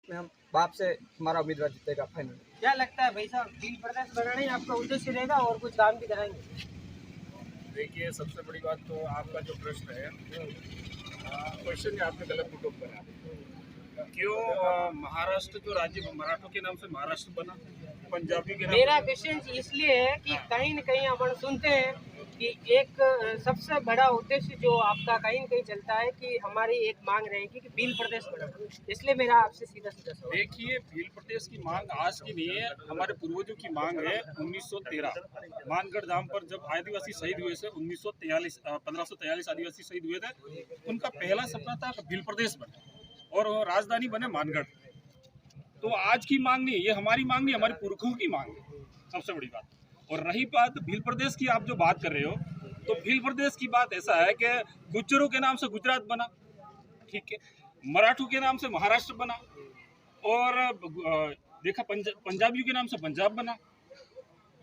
में हम बाप से हमारा उम्मीदवार जीतेगा फाइनल। क्या लगता है भाई साहब, बिल प्रदेश बनाना ही आपका उद्देश्य रहेगा और कुछ काम भी कराएंगे? देखिए, सबसे बड़ी बात तो आपका जो प्रश्न है, क्वेश्चन आपने गलत पुट अप करा। क्यों महाराष्ट्र जो राज्य मराठों के नाम से महाराष्ट्र बना, पंजाबी के नाम मेरा क्वेश्चन इसलिए है कि कहीं न कहीं अपन सुनते हैं कि एक सबसे बड़ा उद्देश्य जो आपका कहीं न कहीं चलता है कि हमारी एक मांग रहेगी कि भील प्रदेश बनाना। इसलिए मेरा आपसे सीधा सवाल। देखिए, भील प्रदेश की मांग आज की नहीं है, हमारे पूर्वजों की मांग है। 1913 मानगढ़ धाम पर जब आदिवासी शहीद हुए थे, 1943 1543 आदिवासी शहीद हुए थे, उनका पहला सपना था कि भील प्रदेश बने और राजधानी बने मानगढ़। तो आज की मांग नहीं, ये हमारी मांग नहीं, हमारे पुरखों की मांग है, सबसे बड़ी बात। और रही बात भील प्रदेश की, आप जो बात कर रहे हो, तो भील प्रदेश की बात ऐसा है कि गुज्जरों के नाम से गुजरात बना, ठीक है, मराठों के नाम से महाराष्ट्र बना, और देखा पंजाबियों के नाम से पंजाब बना।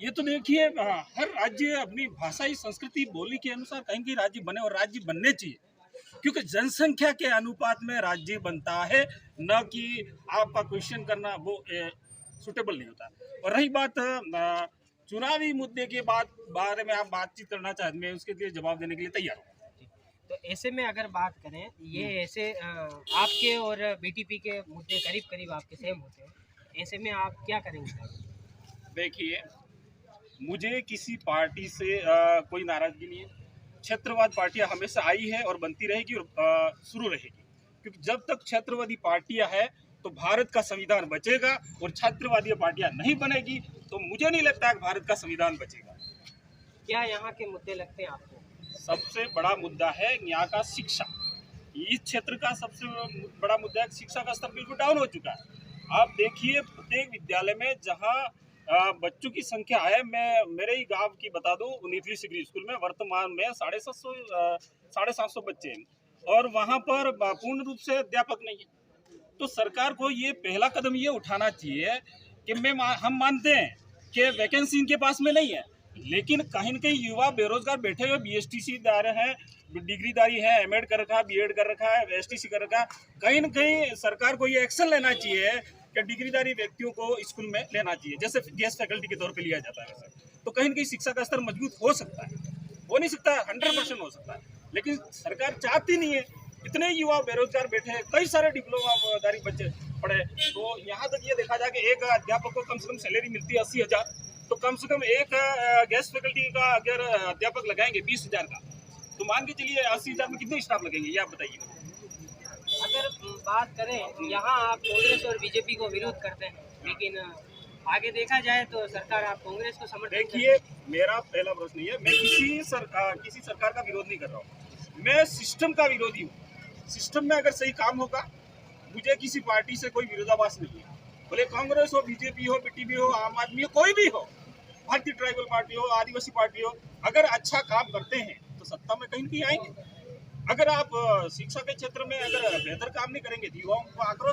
ये तो देखिए, हर राज्य अपनी भाषाई संस्कृति बोली के अनुसार कहीं कहीं राज्य बने, और राज्य बनने चाहिए, क्योंकि जनसंख्या के अनुपात में राज्य बनता है, न कि आपका क्वेश्चन करना वो सुटेबल नहीं होता। और रही बात चुनावी मुद्दे के बारे में आप बातचीत करना चाहते हैं, मैं उसके लिए जवाब देने के लिए तैयार हूँ। तो ऐसे में अगर बात करें, ये ऐसे आपके और बीटीपी के मुद्दे करीब करीब आपके सेम होते हैं, ऐसे में आप क्या करेंगे? देखिए, मुझे किसी पार्टी से कोई नाराजगी नहीं है। क्षेत्रवाद पार्टियां हमेशा आई है और बनती रहेगी और शुरू रहेगी, क्योंकि जब तक क्षेत्रवादी पार्टियां हैं तो भारत का संविधान बचेगा, और क्षेत्रवादी पार्टियां नहीं बनेगी तो मुझे नहीं लगता कि भारत का संविधान बचेगा। क्या यहाँ के मुद्दे लगते हैं आपको? सबसे बड़ा मुद्दा है यहाँ का शिक्षा। इस क्षेत्र का सबसे बड़ा मुद्दा है, शिक्षा का स्तर बिल्कुल डाउन हो चुका है। आप देखिए, प्रत्येक विद्यालय में जहाँ बच्चों की संख्या है, मैं मेरे ही गांव की बता दूं, नीतली सिगरी स्कूल में वर्तमान में 750 बच्चे हैं, और वहां पर पूर्ण रूप से अध्यापक नहीं है। तो सरकार को ये पहला कदम ये उठाना चाहिए कि हम मानते हैं कि वैकेंसी इनके पास में नहीं है, लेकिन कहीं न कहीं युवा बेरोजगार बैठे हुए BSTC दार हैं, डिग्रीदारी है, M.Ed कर रखा है, B.Ed कर रखा है, STC कर रखा है। कहीं न कहीं सरकार को ये एक्शन लेना चाहिए कि डिग्रीदारी व्यक्तियों को स्कूल में लेना चाहिए, जैसे गेस्ट फैकल्टी के तौर पे लिया जाता है वैसे। तो कहीं न कहीं शिक्षा का स्तर मजबूत हो सकता है, हो नहीं सकता 100% हो सकता है, लेकिन सरकार चाहती नहीं है। इतने युवा बेरोजगार बैठे हैं, कई सारे डिप्लोमाधारी बच्चे पढ़े, तो यहाँ तक ये देखा जाए कि एक अध्यापक को कम से कम सैलरी मिलती है 80,000, तो कम से कम एक गेस्ट फैकल्टी का अगर अध्यापक लगाएंगे 20,000 का, तो मान के चलिए 80,000 में कितने स्टाफ लगेंगे, ये आप बताइए। अगर बात करें, यहाँ आप कांग्रेस और बीजेपी को विरोध करते हैं, लेकिन आगे देखा जाए तो सरकार आप कांग्रेस को समर्थन। देखिए, मेरा पहला प्रश्न ये है, मैं किसी सरकार का विरोध नहीं कर रहा हूँ, मैं सिस्टम का विरोधी हूँ। सिस्टम में अगर सही काम होगा, मुझे किसी पार्टी से कोई विरोधाभास नहीं है, भले कांग्रेस हो, बीजेपी हो, BTP हो, आम आदमी हो, कोई भी हो, भारतीय ट्राइबल पार्टी हो, आदिवासी पार्टी हो, अगर अच्छा काम करते हैं तो सत्ता में कहीं नहीं आएंगे। अगर आप शिक्षा के क्षेत्र में अगर बेहतर काम नहीं करेंगे तो युवाओं को आक्रोश